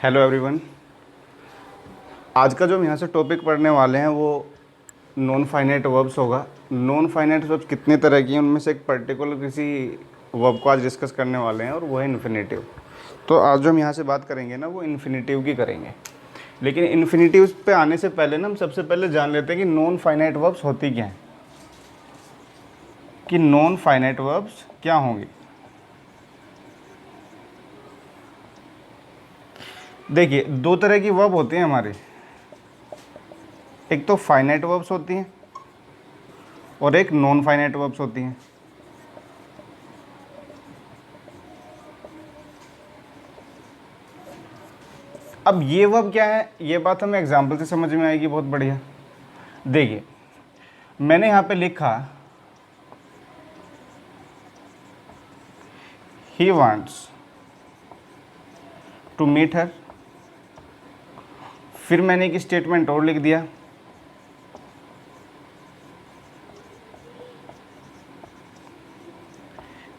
Hello everyone. आज का जो हम यहाँ से टॉपिक पढ़ने वाले हैं वो नॉन फाइनाइट वर्ब्स होगा। नॉन फाइनाइट वर्ब्स कितने तरह की हैं, उनमें से एक पर्टिकुलर किसी वर्ब को आज डिस्कस करने वाले हैं और वो है इन्फिनेटिव। तो आज जो हम यहाँ से बात करेंगे ना वो इन्फिनेटिव की करेंगे। लेकिन इन्फिनेटिव पे आने से पहले ना हम सबसे पहले जान लेते हैं कि नॉन फाइनाइट वर्ब्स होती क्या हैं, कि नॉन फाइनाइट वर्ब्स क्या होंगी। देखिए, दो तरह की वर्ब होती हैं हमारी, एक तो फाइनाइट वर्ब्स होती हैं और एक नॉन फाइनाइट वर्ब्स होती हैं। अब ये वर्ब क्या है, ये बात हमें एग्जाम्पल से समझ में आएगी बहुत बढ़िया। देखिए, मैंने यहाँ पे लिखा he wants to meet her, फिर मैंने एक स्टेटमेंट और लिख दिया,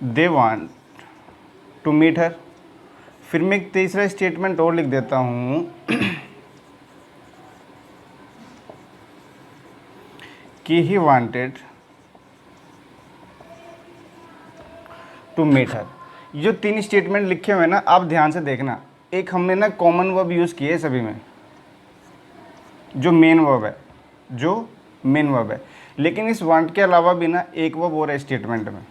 they want to meet her, फिर मैं एक तीसरा स्टेटमेंट और लिख देता हूँ कि he wanted to meet her. ये जो तीन स्टेटमेंट लिखे हुए हैं ना, आप ध्यान से देखना, एक हमने ना कॉमन वर्ब यूज़ किए सभी में, जो मेन वर्ब है, जो मेन वर्ब है। लेकिन इस वांट के अलावा भी ना एक वर्ब और है स्टेटमेंट में।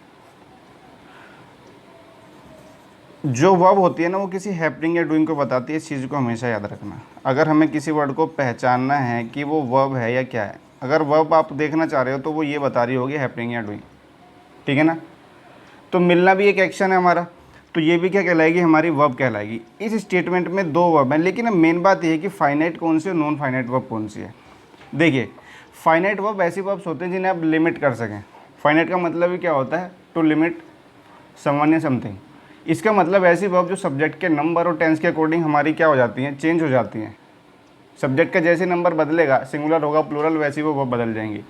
जो वर्ब होती है ना वो किसी हैपनिंग या डूइंग को बताती है। इस चीज़ को हमेशा याद रखना। अगर हमें किसी वर्ड को पहचानना है कि वो वर्ब है या क्या है, अगर वर्ब आप देखना चाह रहे हो तो वो ये बता रही होगी हैपनिंग या डूइंग, ठीक है ना। तो मिलना भी एक एक्शन है हमारा, तो ये भी क्या कहलाएगी, हमारी वर्ब कहलाएगी। इस स्टेटमेंट में दो वर्ब हैं, लेकिन अब मेन बात यह है कि फाइनाइट कौन सी और नॉन फाइनाइट वर्ब कौन सी है। देखिए, फाइनाइट वर्ब ऐसी वर्ब्स होते हैं जिन्हें आप लिमिट कर सकें। फाइनाइट का मतलब ही क्या होता है, टू लिमिट समवन या समथिंग। इसका मतलब ऐसी वर्ब जो सब्जेक्ट के नंबर और टेंस के अकॉर्डिंग हमारी क्या हो जाती हैं, चेंज हो जाती हैं। सब्जेक्ट का जैसे नंबर बदलेगा, सिंगुलर होगा प्लूरल, वैसी वो वर्ब बदल जाएंगी।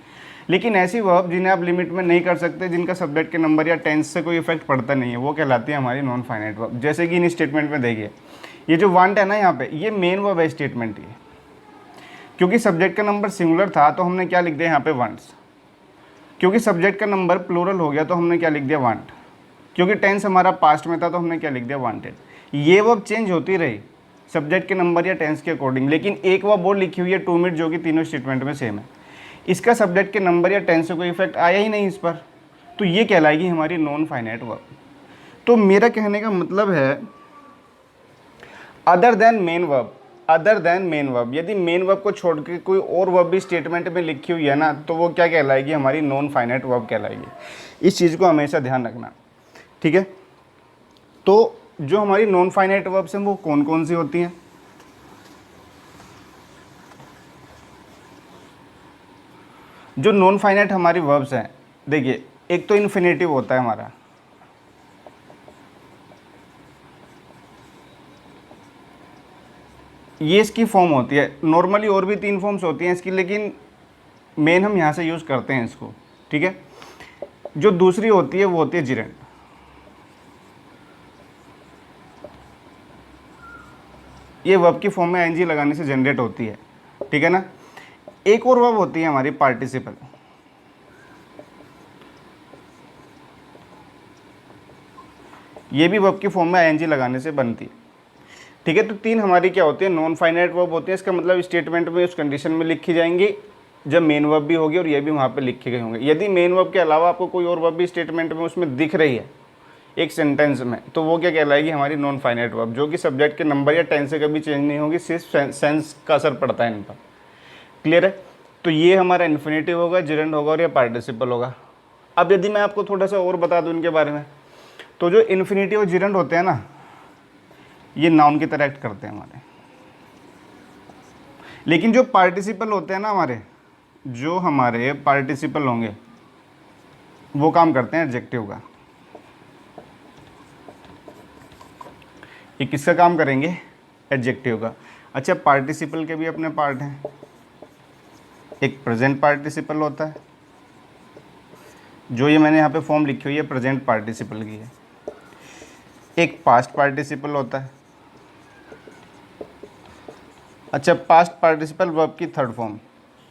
लेकिन ऐसी वर्ब जिन्हें आप लिमिट में नहीं कर सकते, जिनका सब्जेक्ट के नंबर या टेंस से कोई इफेक्ट पड़ता नहीं है, वो कहलाती है हमारी नॉन फाइनाइट वर्ब। जैसे कि इन स्टेटमेंट में देखिए, ये जो वांट है ना यहाँ पे, ये मेन वर्ब है स्टेटमेंट की। क्योंकि सब्जेक्ट का नंबर सिंगुलर था तो हमने क्या लिख दिया यहाँ पे, वांट्स। क्योंकि सब्जेक्ट का नंबर प्लूरल हो गया तो हमने क्या लिख दिया, वांट। क्योंकि टेंस हमारा पास्ट में था तो हमने क्या लिख दिया, वांटेड। ये वर्ब चेंज होती रही सब्जेक्ट के नंबर या टेंस के अकॉर्डिंग, लेकिन एक वर्ब और लिखी हुई है टू मीट, जो कि तीनों स्टेटमेंट में सेम है। इसका सब्जेक्ट के नंबर या टेंस से कोई इफेक्ट आया ही नहीं इस पर, तो ये कहलाएगी हमारी नॉन फाइनाइट वर्ब। तो मेरा कहने का मतलब है other than main verb, other than main verb, यदि मेन वर्ब को छोड़ के कोई और वर्ब भी स्टेटमेंट में लिखी हुई है ना, तो वो क्या कहलाएगी, हमारी नॉन फाइनाइट वर्ब कहलाएगी। इस चीज़ को हमेशा ध्यान रखना, ठीक है। तो जो हमारी नॉन फाइनाइट वर्ब्स हैं वो कौन कौन सी होती हैं। जो नॉन फाइनाइट हमारी वर्ब्स हैं, देखिए, एक तो इन्फिनेटिव होता है हमारा, ये इसकी फॉर्म होती है। नॉर्मली और भी तीन फॉर्म्स होती हैं इसकी, लेकिन मेन हम यहाँ से यूज़ करते हैं इसको, ठीक है। जो दूसरी होती है वो होती है जिरेंट। ये वर्ब की फॉर्म में एनजी लगाने से जनरेट होती है, ठीक है ना। एक और वर्ब होती है हमारी पार्टिसिपल। ये भी वर्ब की फॉर्म में एनजी लगाने से बनती है, ठीक है। तो तीन हमारी क्या होती है, नॉन फाइनाइट वर्ब होती है। इसका मतलब स्टेटमेंट में उस कंडीशन में लिखी जाएंगी जब मेन वर्ब भी होगी और ये भी वहाँ पे लिखे गए होंगे। यदि मेन वर्ब के अलावा आपको कोई और वर्ब भी स्टेटमेंट में उसमें दिख रही है एक सेंटेंस में, तो वो क्या कहलाएगी, हमारी नॉन फाइनाइट वर्ब, जो कि सब्जेक्ट के नंबर या टेंस से कभी चेंज नहीं होगी, सिर्फ सेंस का असर पड़ता है इन पर। क्लियर है। तो ये हमारा इन्फिनेटिव होगा, जिरेंड होगा और ये पार्टिसिपल होगा। अब यदि मैं आपको थोड़ा सा और बता दूं इनके बारे में, तो जो इन्फिनेटिव और जिरेंड होते हैं ना, ये नाउन की तरह एक्ट करते हैं हमारे। लेकिन जो पार्टिसिपल होते हैं ना हमारे, जो हमारे पार्टिसिपल होंगे, वो काम करते हैं एडजेक्टिव का। ये किसका काम करेंगे, एडजेक्टिव का। अच्छा, पार्टिसिपल के भी अपने पार्ट हैं। एक प्रेजेंट पार्टिसिपल होता है, जो ये मैंने यहाँ पे फॉर्म लिखी हुई है प्रेजेंट पार्टिसिपल की है। एक पास्ट पार्टिसिपल होता है, अच्छा, पास्ट पार्टिसिपल वर्ब की थर्ड फॉर्म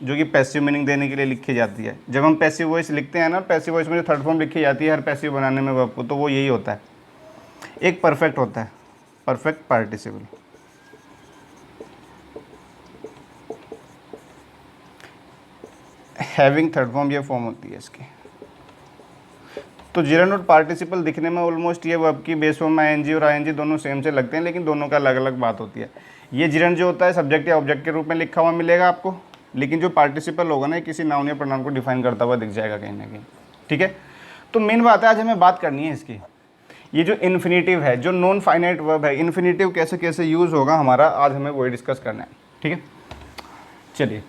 जो कि पैसिव मीनिंग देने के लिए लिखी जाती है। जब हम पैसिव वॉइस लिखते हैं ना, पैसिव वॉइस में जो थर्ड फॉर्म लिखी जाती है हर पैसिव बनाने में वर्ब को, तो वो यही होता है। एक परफेक्ट होता है, perfect participle. Having third form ये फॉर्म होती है इसकी। तो जिरंड और पार्टिसिपल दिखने में ऑलमोस्ट ये वर्ब की बेस फॉर्म आईएनजी और आईएनजी दोनों सेम से लगते हैं, लेकिन दोनों का अलग अलग बात होती है। ये जिरंड जो होता है सब्जेक्ट या ऑब्जेक्ट के रूप में लिखा हुआ मिलेगा आपको, लेकिन जो पार्टिसिपल होगा ना, किसी नाउन या प्रोनाउन को डिफाइन करता हुआ दिख जाएगा कहीं ना कहीं। ठीक है, तो मेन बात है आज हमें बात करनी है इसकी। ये जो इन्फिनेटिव है, जो नॉन फाइनाइट वर्ब है, इन्फिनेटिव कैसे कैसे यूज़ होगा हमारा, आज हमें वही डिस्कस करना है। ठीक है, चलिए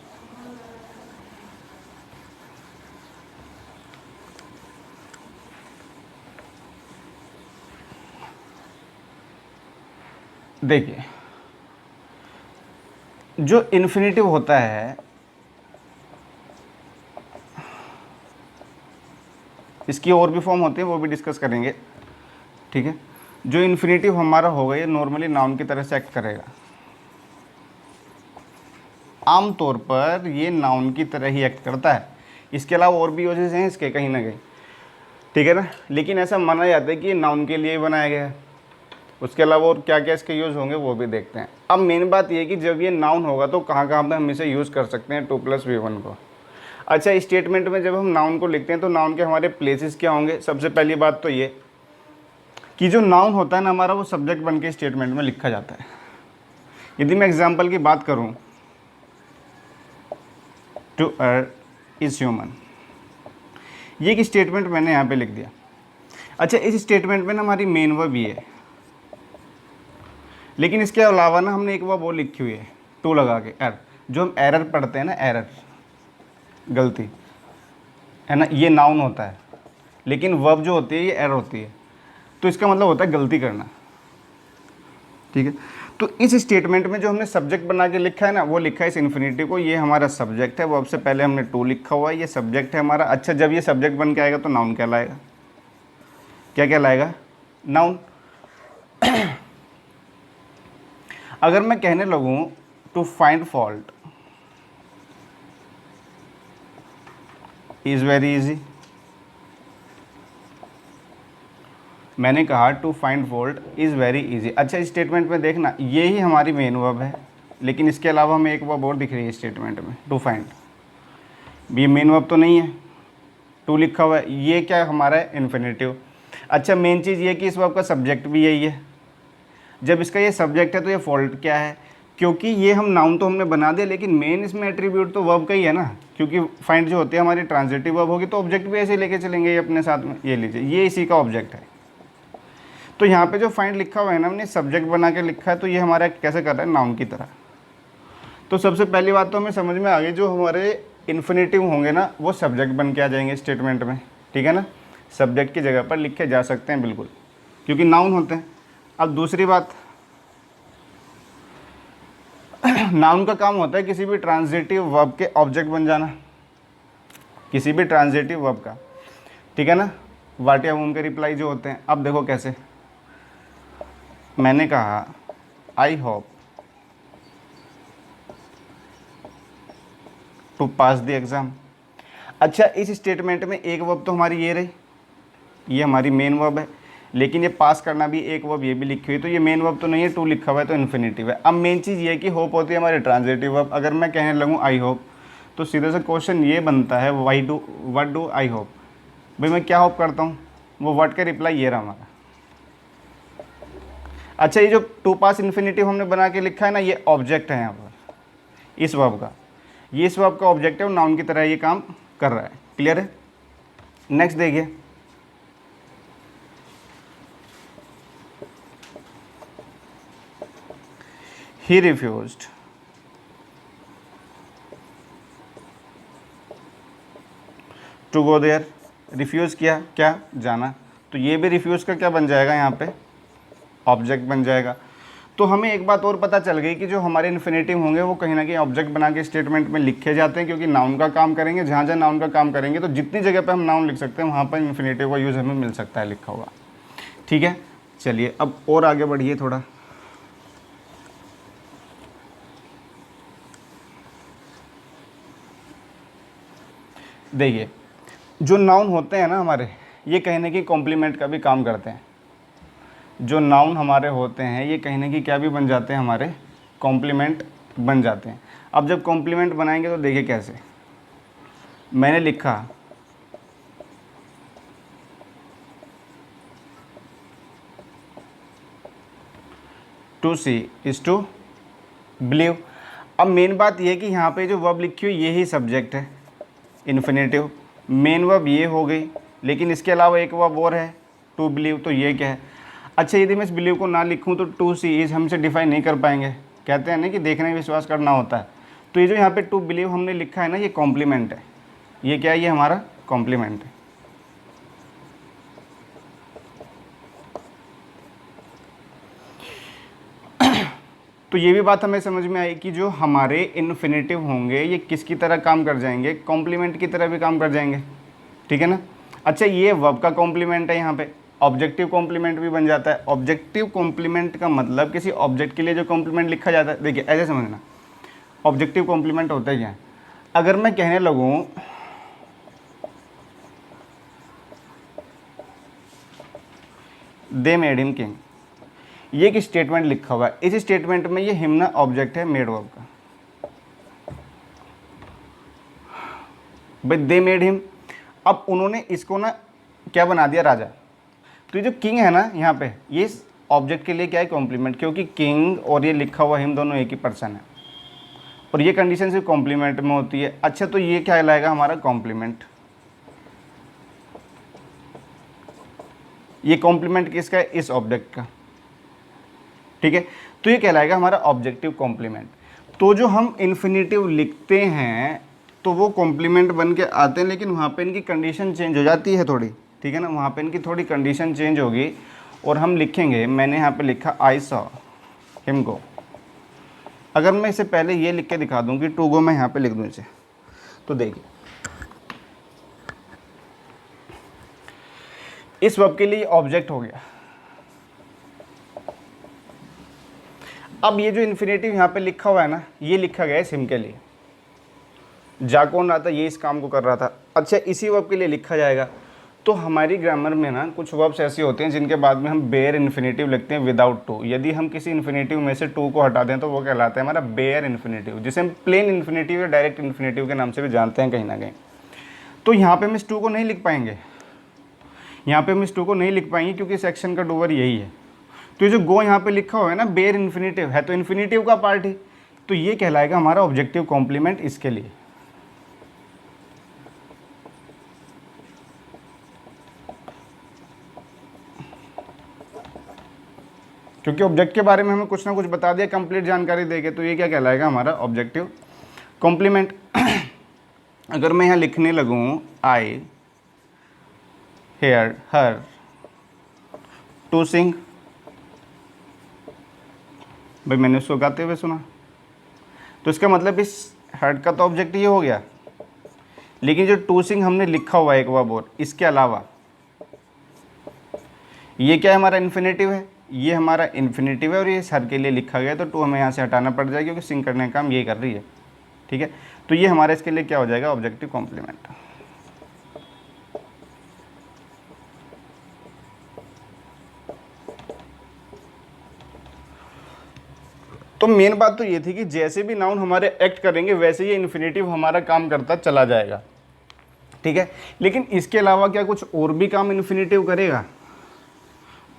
देखिए, जो इन्फिनेटिव होता है इसकी और भी फॉर्म होती है, वो भी डिस्कस करेंगे। ठीक है, जो इन्फिनेटिव हमारा होगा ये नॉर्मली नाउन की तरह से एक्ट करेगा। आमतौर पर ये नाउन की तरह ही एक्ट करता है, इसके अलावा और भी यूजेस हैं इसके कहीं ना कहीं। ठीक है ना, लेकिन ऐसा माना जाता है कि ये नाउन के लिए ही बनाया गया है। उसके अलावा और क्या क्या इसके यूज़ होंगे वो भी देखते हैं। अब मेन बात ये है कि जब ये नाउन होगा तो कहाँ कहाँ पे हम इसे यूज़ कर सकते हैं 2+V1 को। अच्छा, स्टेटमेंट में जब हम नाउन को लिखते हैं तो नाउन के हमारे प्लेसेस क्या होंगे। सबसे पहली बात तो ये कि जो नाउन होता है ना हमारा, वो सब्जेक्ट बन के स्टेटमेंट में लिखा जाता है। यदि मैं एग्जाम्पल की बात करूँ, टू अर्न इज ह्यूमन, ये एक स्टेटमेंट मैंने यहाँ पे लिख दिया। अच्छा, इस स्टेटमेंट में ना हमारी मेन वर्ब ये है, लेकिन इसके अलावा ना हमने एक वर्ब और लिखी हुई है टू लगा के, एर। जो हम एरर पढ़ते हैं ना, एरर गलती है ना, ये नाउन होता है, लेकिन वर्ब जो होती है ये एरर होती है, तो इसका मतलब होता है गलती करना। ठीक है, तो इस स्टेटमेंट में जो हमने सब्जेक्ट बना के लिखा है ना, वो लिखा है इस इन्फिनिटी को, ये हमारा सब्जेक्ट है। वर्ब से पहले हमने टू लिखा हुआ है, ये सब्जेक्ट है हमारा। अच्छा, जब ये सब्जेक्ट बन के आएगा तो नाउन कहलाएगा। क्या कहलाएगा? नाउन। अगर मैं कहने लगूँ to find fault is very easy, मैंने कहा to find fault is very easy. अच्छा, इस स्टेटमेंट में देखना, ये ही हमारी मेन वर्ब है, लेकिन इसके अलावा हमें एक वर्ब और दिख रही है स्टेटमेंट में, टू फाइंड। ये मेन वर्ब तो नहीं है, टू लिखा हुआ है, ये क्या हमारा है? इन्फिनेटिव। अच्छा, मेन चीज़ ये कि इस वर्ब का सब्जेक्ट भी यही है। जब इसका ये सब्जेक्ट है तो ये फॉल्ट क्या है? क्योंकि ये हम नाउन तो हमने बना दिया, लेकिन मेन इसमें एट्रीब्यूट तो वर्ब का ही है ना, क्योंकि फाइंड जो होती है हमारी ट्रांजिटिव वर्ब होगी, तो ऑब्जेक्ट भी ऐसे लेके चलेंगे ये अपने साथ में। ये लीजिए, ये इसी का ऑब्जेक्ट है। तो यहाँ पे जो फाइंड लिखा हुआ है ना, हमने सब्जेक्ट बना के लिखा है, तो ये हमारा कैसे कर रहा है? नाउन की तरह। तो सबसे पहली बात तो हमें समझ में आ गई, जो हमारे इन्फिनेटिव होंगे ना, वो सब्जेक्ट बन के आ जाएंगे स्टेटमेंट में। ठीक है ना, सब्जेक्ट की जगह पर लिखे जा सकते हैं बिल्कुल, क्योंकि नाउन होते हैं। अब दूसरी बात, नाउन का काम होता है किसी भी ट्रांजिटिव वर्ब के ऑब्जेक्ट बन जाना, किसी भी ट्रांजिटिव वर्ब का। ठीक है ना, वाट या वूम के रिप्लाई जो होते हैं। अब देखो कैसे, मैंने कहा I hope to pass the exam. अच्छा, इस स्टेटमेंट में एक वर्ब तो हमारी ये रही, ये हमारी मेन वर्ब है, लेकिन ये पास करना भी एक वर्ब ये भी लिखी हुई, तो ये मेन वर्ब तो नहीं है, टू लिखा हुआ है तो इन्फिनेटिव है। अब मेन चीज़ ये है कि होप होती है हमारी ट्रांजिटिव वर्ब। अगर मैं कहने लगूँ आई होप, तो सीधे से क्वेश्चन ये बनता है व्हाट डू आई होप, भाई मैं क्या होप करता हूँ? वो वर्ड का रिप्लाई ये रहा हमारा। अच्छा, ये जो टू पास इन्फिनेटिव हमने बना के लिखा है ना, ये ऑब्जेक्ट है यहाँ पर इस वर्ब का, ये इस वर्ब का ऑब्जेक्ट है और नाउन की तरह ये काम कर रहा है। क्लियर है? नेक्स्ट देखिए, he refused to go there. Refuse किया, क्या? जाना। तो ये भी रिफ्यूज़ का क्या बन जाएगा? यहाँ पे ऑब्जेक्ट बन जाएगा। तो हमें एक बात और पता चल गई कि जो हमारे इन्फिनेटिव होंगे वो कहीं ना कहीं ऑब्जेक्ट बना के स्टेटमेंट में लिखे जाते हैं, क्योंकि नाउन का काम करेंगे। जहाँ जहाँ नाउन का काम करेंगे तो जितनी जगह पे हम नाउन लिख सकते हैं वहाँ पर इन्फिनेटिव का यूज़ हमें मिल सकता है लिखा हुआ। ठीक है, चलिए अब और आगे बढ़िए थोड़ा। देखिए जो नाउन होते हैं ना हमारे, ये कहीं ना कहीं कॉम्प्लीमेंट का भी काम करते हैं। जो नाउन हमारे होते हैं ये कहीं ना कहीं क्या भी बन जाते हैं, हमारे कॉम्प्लीमेंट बन जाते हैं। अब जब कॉम्प्लीमेंट बनाएंगे तो देखिए कैसे, मैंने लिखा to see is to believe. अब मेन बात ये है कि यहाँ पे जो वर्ब लिखी हुई यही सब्जेक्ट है, इन्फिनेटिव। मेन वर्ब ये हो गई, लेकिन इसके अलावा एक वर्ब और है टू बिलीव, तो ये क्या है। अच्छा यदि मैं इस बिलीव को ना लिखूँ तो टू सी इज़ हम इसे डिफाइन नहीं कर पाएंगे। कहते हैं ना कि देखने में विश्वास करना होता है। तो ये जो यहाँ पे टू बिलीव हमने लिखा है ना, ये कॉम्प्लीमेंट है। ये क्या है, ये हमारा कॉम्प्लीमेंट है। तो ये भी बात हमें समझ में आई कि जो हमारे इन्फिनेटिव होंगे ये किसकी तरह काम कर जाएंगे, कॉम्प्लीमेंट की तरह भी काम कर जाएंगे, ठीक है ना। अच्छा ये वर्ब का कॉम्प्लीमेंट है, यहाँ पे ऑब्जेक्टिव कॉम्प्लीमेंट भी बन जाता है। ऑब्जेक्टिव कॉम्प्लीमेंट का मतलब किसी ऑब्जेक्ट के लिए जो कॉम्प्लीमेंट लिखा जाता है, देखिए ऐसे समझना, ऑब्जेक्टिव कॉम्प्लीमेंट होता है क्या। अगर मैं कहने लगूँ दे मेड हिम किंग, ये एक स्टेटमेंट लिखा हुआ है। इस स्टेटमेंट में ये हिम ना ऑब्जेक्ट है मेड वर्ब का, भाई दे मेड हिम। अब उन्होंने इसको ना क्या बना दिया, राजा। तो ये जो किंग है ना यहाँ पे, ये ऑब्जेक्ट के लिए क्या है, कॉम्प्लीमेंट, क्योंकि किंग और ये लिखा हुआ हिम दोनों एक ही पर्सन है, और ये कंडीशन सिर्फ कॉम्प्लीमेंट में होती है। अच्छा तो ये क्या कहलाएगा, हमारा कॉम्प्लीमेंट। ये कॉम्प्लीमेंट किसका है, इस ऑब्जेक्ट का, ठीक है। तो ये कहलाएगा हमारा ऑब्जेक्टिव कॉम्प्लीमेंट। तो जो हम इन्फिनेटिव लिखते हैं तो वो कॉम्प्लीमेंट बन के आते हैं, लेकिन वहाँ पे इनकी कंडीशन चेंज हो जाती है थोड़ी, ठीक है ना। वहाँ पे इनकी थोड़ी कंडीशन चेंज होगी और हम लिखेंगे, मैंने यहाँ पे लिखा आई सॉ हिम गो। अगर मैं इसे पहले ये लिख के दिखा दूँ कि टू गो, मैं यहाँ पे लिख दूँ इसे, तो देखिए इस वर्ब के लिए ऑब्जेक्ट हो गया। अब ये जो इन्फिनेटिव यहाँ पे लिखा हुआ है ना, ये लिखा गया है सिम के लिए। जा कौन रहा था, ये इस काम को कर रहा था। अच्छा इसी वर्ब के लिए लिखा जाएगा। तो हमारी ग्रामर में ना कुछ वर्ब्स ऐसे होते हैं जिनके बाद में हम बेयर इन्फिनेटिव लिखते हैं विदाउट टू। यदि हम किसी इन्फिनेटिव में से टू को हटा दें तो वो कहलाता है हमारा बेयर इन्फिनेटिव, जिसे हम प्लेन इन्फिनेटिव या डायरेक्ट इन्फिनेटिव के नाम से भी जानते हैं कहीं ना कहीं। तो यहाँ पर हम इस टू को नहीं लिख पाएंगे, यहाँ पे हम इस टू को नहीं लिख पाएंगे क्योंकि सेक्शन का डूवर यही है। तो ये जो गो यहाँ पे लिखा हुआ है ना, बेयर इन्फिनेटिव है, तो इन्फिनेटिव का पार्ट ही, तो ये कहलाएगा हमारा ऑब्जेक्टिव कॉम्प्लीमेंट इसके लिए। क्योंकि ऑब्जेक्ट के बारे में हमें कुछ ना कुछ बता दिया, कंप्लीट जानकारी देके, तो ये क्या कहलाएगा हमारा ऑब्जेक्टिव कॉम्प्लीमेंट। अगर मैं यहाँ लिखने लगूँ आई हेयर हर टू सिंग, भाई मैंने उसको गाते हुए सुना, तो इसका मतलब इस हर्ट का तो ऑब्जेक्ट ये हो गया। लेकिन जो टू सिंग हमने लिखा हुआ है एक वर्ब और, इसके अलावा ये क्या है, हमारा इन्फिनेटिव है, ये हमारा इन्फिनेटिव है और ये हर के लिए लिखा गया, तो टू हमें यहाँ से हटाना पड़ जाएगा क्योंकि सिंग करने का काम ये कर रही है, ठीक है। तो ये हमारा इसके लिए क्या हो जाएगा, ऑब्जेक्टिव कॉम्प्लीमेंट। तो मेन बात तो ये थी कि जैसे भी नाउन हमारे एक्ट करेंगे वैसे ये इन्फिनेटिव हमारा काम करता चला जाएगा, ठीक है। लेकिन इसके अलावा क्या कुछ और भी काम इन्फिनेटिव करेगा,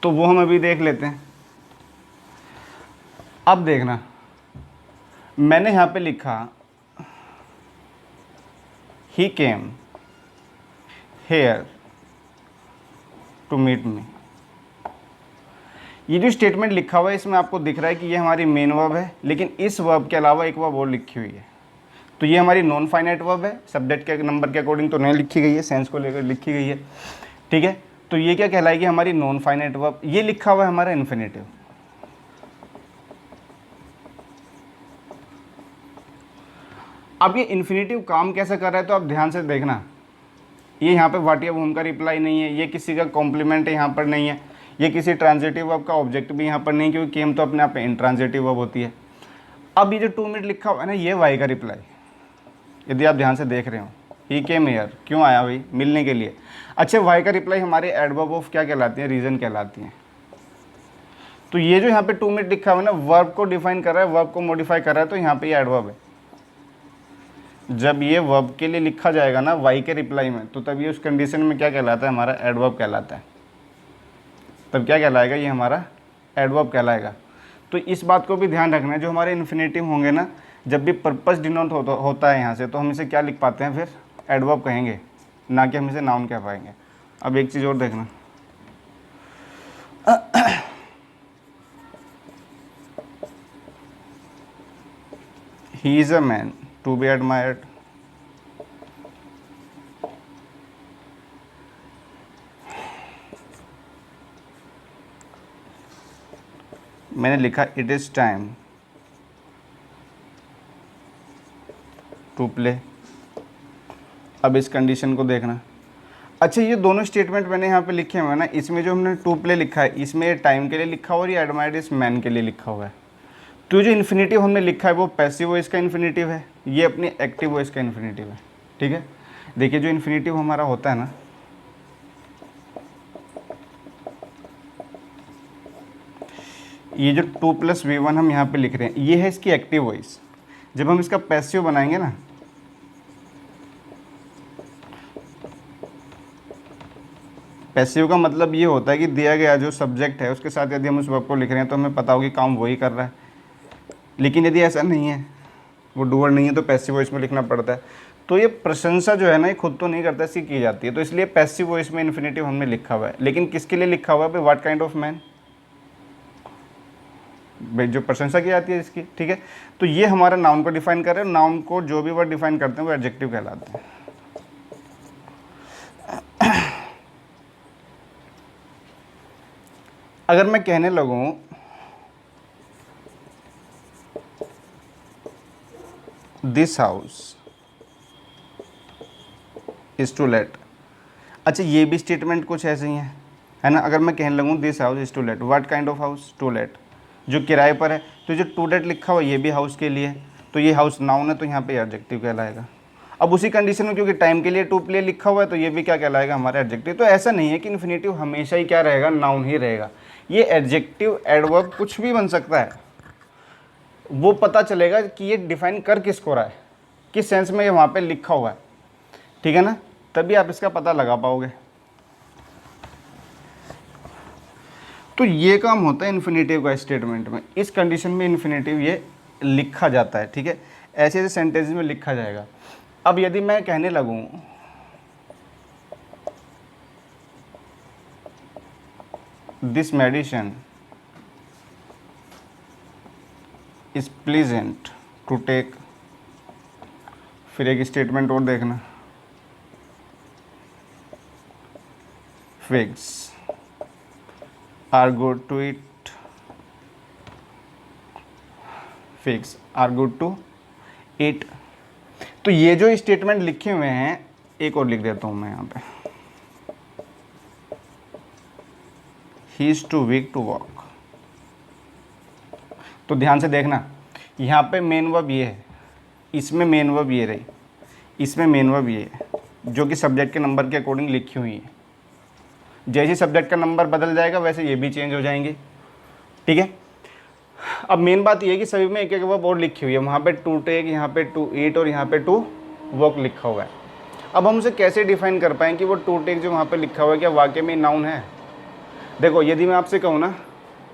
तो वो हम अभी देख लेते हैं। अब देखना, मैंने यहाँ पे लिखा he came here to meet me. ये जो स्टेटमेंट लिखा हुआ है इसमें आपको दिख रहा है कि ये हमारी मेन वर्ब है, लेकिन इस वर्ब के अलावा एक वर्ब और लिखी हुई है। तो ये हमारी नॉन फाइनाइट वर्ब है, सब्जेक्ट के नंबर के अकॉर्डिंग तो नहीं लिखी गई है, सेंस को लेकर लिखी गई है, ठीक है। तो ये क्या कहलाएगी, हमारी नॉन फाइनाइट वर्ब। ये लिखा हुआ है हमारा इन्फिनेटिव। अब ये इन्फिनेटिव काम कैसा कर रहा है, तो आप ध्यान से देखना, ये यहाँ पे वाट या वूम का रिप्लाई नहीं है, ये किसी का कॉम्प्लीमेंट यहाँ पर नहीं है, ये किसी ट्रांजिटिव वर्ब का ऑब्जेक्ट भी यहाँ पर नहीं, क्योंकि केम तो अपने आप में इंट्रांजिटिव वर्ब होती है। अब ये जो 2 मिनट लिखा हुआ है ना, ये वाई का रिप्लाई, यदि आप ध्यान से देख रहे हो, ही केम हियर, क्यों आया भाई? मिलने के लिए। अच्छा, वाई का रिप्लाई हमारे एडवर्ब ऑफ क्या कहलाती है? रीज़न कहलाती हैं। तो ये जो यहाँ पे 2 मिनट लिखा हुआ है ना, वर्ब को डिफाइन कर रहा है, वर्ब को मॉडिफाई कर रहा है, तो यहाँ पे ये एडवर्ब है। जब ये वर्ब के लिए लिखा जाएगा ना वाई के रिप्लाई में, तो तब ये उस कंडीशन में क्या कहलाता है? हमारा एडवर्ब कहलाता है। तब क्या कहलाएगा? ये हमारा एडवर्ब कहलाएगा। तो इस बात को भी ध्यान रखना है, जो हमारे इन्फिनेटिव होंगे ना, जब भी पर्पस डिनोट होता है यहाँ से, तो हम इसे क्या लिख पाते हैं? फिर एडवर्ब कहेंगे, ना कि हम इसे नाउन कह पाएंगे। अब एक चीज़ और देखना, he is a man to be admired. मैंने लिखा it is time to play. अब इस कंडीशन को देखना। अच्छा, ये दोनों स्टेटमेंट मैंने यहाँ पे लिखे हुए हैं ना, इसमें जो हमने टू प्ले लिखा है, इसमें ये टाइम के लिए लिखा हुआ है और ये एडमायर्ड इस मैन के लिए लिखा हुआ है। तो जो इन्फिनेटिव हमने लिखा है वो पैसिव वॉइस का इन्फिनेटिव है, ये अपनी एक्टिव वॉइस का इन्फिनेटिव है। ठीक है, देखिए जो इन्फिनेटिव हमारा होता है ना, ये जो 2 + V1 हम यहाँ पे लिख रहे हैं, ये है इसकी एक्टिव वॉइस। जब हम इसका पैसिव बनाएंगे ना, पैसिव का मतलब ये होता है कि दिया गया जो सब्जेक्ट है उसके साथ यदि हम उस वर्ब को लिख रहे हैं तो हमें पता होगी काम वही कर रहा है। लेकिन यदि ऐसा नहीं है, वो डूअर नहीं है, तो पैसिव वॉइस में लिखना पड़ता है। तो ये प्रशंसा जो है ना, ये खुद तो नहीं करता, इसकी की जाती है। तो इसलिए पैसिव वॉइस में इन्फिनेटिव हमने लिखा हुआ है। लेकिन किसके लिए लिखा हुआ है? व्हाट काइंड ऑफ मैन, भाई जो प्रशंसा की जाती है इसकी। ठीक है, तो ये हमारा नाउन को डिफाइन कर रहे हैं। नाउन को जो भी वर्ड डिफाइन करते हैं वो एडजेक्टिव कहलाते हैं। अगर मैं कहने लगूं this house is to let, अच्छा ये भी स्टेटमेंट कुछ ऐसे ही है ना। अगर मैं कहने लगूं this house is to let, what kind of house? To let, जो किराए पर है। तो जो टू लेट लिखा हुआ ये भी हाउस के लिए, तो ये हाउस नाउन है, तो यहाँ पे एडजेक्टिव कहलाएगा। अब उसी कंडीशन में क्योंकि टाइम के लिए टू प्ले लिखा हुआ है, तो ये भी क्या कहलाएगा? हमारा एडजेक्टिव। तो ऐसा नहीं है कि इन्फिनेटिव हमेशा ही क्या रहेगा? नाउन ही रहेगा। ये एडजेक्टिव, एडवर्ब कुछ भी बन सकता है। वो पता चलेगा कि ये डिफाइन कर किसको रहा है, किस सेंस में ये वहाँ पे लिखा हुआ है। ठीक है ना, तभी आप इसका पता लगा पाओगे। तो ये काम होता है इन्फिनेटिव का स्टेटमेंट में। इस कंडीशन में इन्फिनेटिव ये लिखा जाता है। ठीक है, ऐसे ऐसे सेंटेंस में लिखा जाएगा। अब यदि मैं कहने लगूं this medicine is pleasant to take, फिर एक स्टेटमेंट और देखना, figs are good to eat, figs are good to eat। तो ये जो स्टेटमेंट लिखे हुए हैं, एक और लिख देता हूँ मैं यहाँ पे, he is too weak to walk। तो ध्यान से देखना, यहाँ पे मेन वर्ब ये है, इसमें मेन वर्ब ये रही, इसमें मेन वर्ब ये है, जो कि सब्जेक्ट के नंबर के अकॉर्डिंग लिखी हुई है। जैसे सब्जेक्ट का नंबर बदल जाएगा वैसे ये भी चेंज हो जाएंगे। ठीक है, अब मेन बात ये है कि सभी में एक एक वर्ब और लिखी हुई है। वहाँ पे टू टेक, यहाँ पे टू ईट और यहाँ पे टू वॉक लिखा हुआ है। अब हम उसे कैसे डिफाइन कर पाएँ कि वो टू टेक जो वहाँ पे लिखा हुआ है क्या वाकई में नाउन है? देखो, यदि मैं आपसे कहूँ ना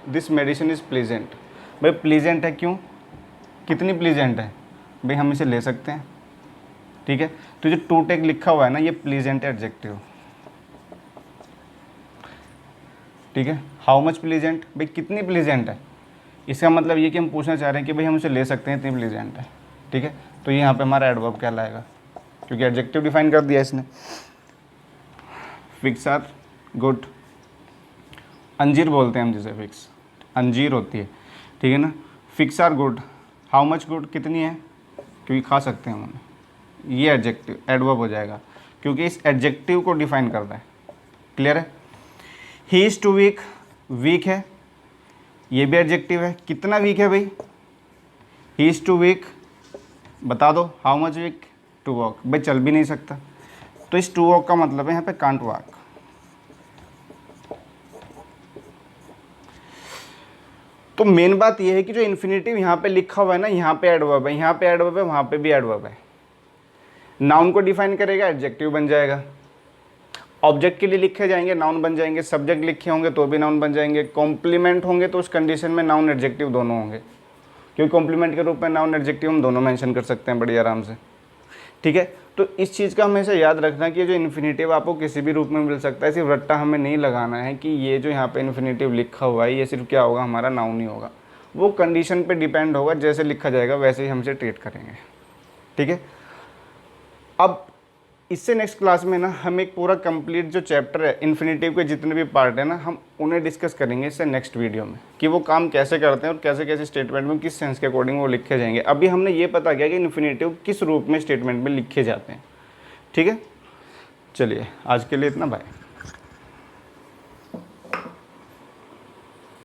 दिस मेडिसिन इज़ प्लीजेंट, भाई प्लीजेंट है क्यों? कितनी प्लीजेंट है भाई, हम इसे ले सकते हैं। ठीक है, तो जो टू टेक लिखा हुआ है ना, ये प्लीजेंट है एडजेक्टिव। ठीक है, हाउ मच प्लीजेंट, भाई कितनी प्लीजेंट है, इसका मतलब ये कि हम पूछना चाह रहे हैं कि भाई हम उसे ले सकते हैं, इतनी प्लीजेंट है। ठीक है, तो यहाँ पे हमारा एडवर्ब कहलाएगा, क्योंकि एडजेक्टिव डिफाइन कर दिया इसने। फिक्स आर गुड, अंजीर बोलते हैं हम जिसे, फिक्स अंजीर होती है। ठीक है ना, fix are good, how much good, कितनी है, क्योंकि खा सकते हैं हम उन्हें। ये एडजेक्टिव एडवर्ब हो जाएगा, क्योंकि इस एडजेक्टिव को डिफाइन करता है। क्लियर है? He is too weak, weak है, ये भी एडजेक्टिव है। कितना वीक है भाई? ही इज़ टू वीक, बता दो, how much weak, to walk, भाई चल भी नहीं सकता, तो इस टू वॉक का मतलब है यहाँ पे कांट वॉक। तो मेन बात यह है कि जो इन्फिनेटिव यहाँ पे लिखा हुआ है ना, यहाँ पे एडवर्ब है, यहाँ पे एडवर्ब है, वहाँ पे भी एडवर्ब है। नाउन को डिफाइन करेगा, एडजेक्टिव बन जाएगा। ऑब्जेक्ट के लिए लिखे जाएंगे, नाउन बन जाएंगे। सब्जेक्ट लिखे होंगे तो भी नाउन बन जाएंगे। कॉम्प्लीमेंट होंगे तो उस कंडीशन में नाउन एडजेक्टिव दोनों होंगे, क्योंकि कॉम्प्लीमेंट के रूप में नाउन एडजेक्टिव हम दोनों मेंशन कर सकते हैं बड़ी आराम से। ठीक है, तो इस चीज़ का हमेशा याद रखना कि जो इन्फिनेटिव आपको किसी भी रूप में मिल सकता है, सिर्फ रट्टा हमें नहीं लगाना है कि ये जो यहाँ पे इन्फिनेटिव लिखा हुआ है ये सिर्फ क्या होगा, हमारा नाउन ही होगा। वो कंडीशन पे डिपेंड होगा, जैसे लिखा जाएगा वैसे ही हमसे ट्रीट करेंगे। ठीक है, अब इससे नेक्स्ट क्लास में ना हम एक पूरा कंप्लीट जो चैप्टर है इन्फिनेटिव के जितने भी पार्ट है ना, हम उन्हें डिस्कस करेंगे इससे नेक्स्ट वीडियो में, कि वो काम कैसे करते हैं और कैसे कैसे स्टेटमेंट में किस सेंस के अकॉर्डिंग वो लिखे जाएंगे। अभी हमने ये पता किया कि इन्फिनेटिव किस रूप में स्टेटमेंट में लिखे जाते हैं। ठीक है, चलिए आज के लिए इतना, बाय।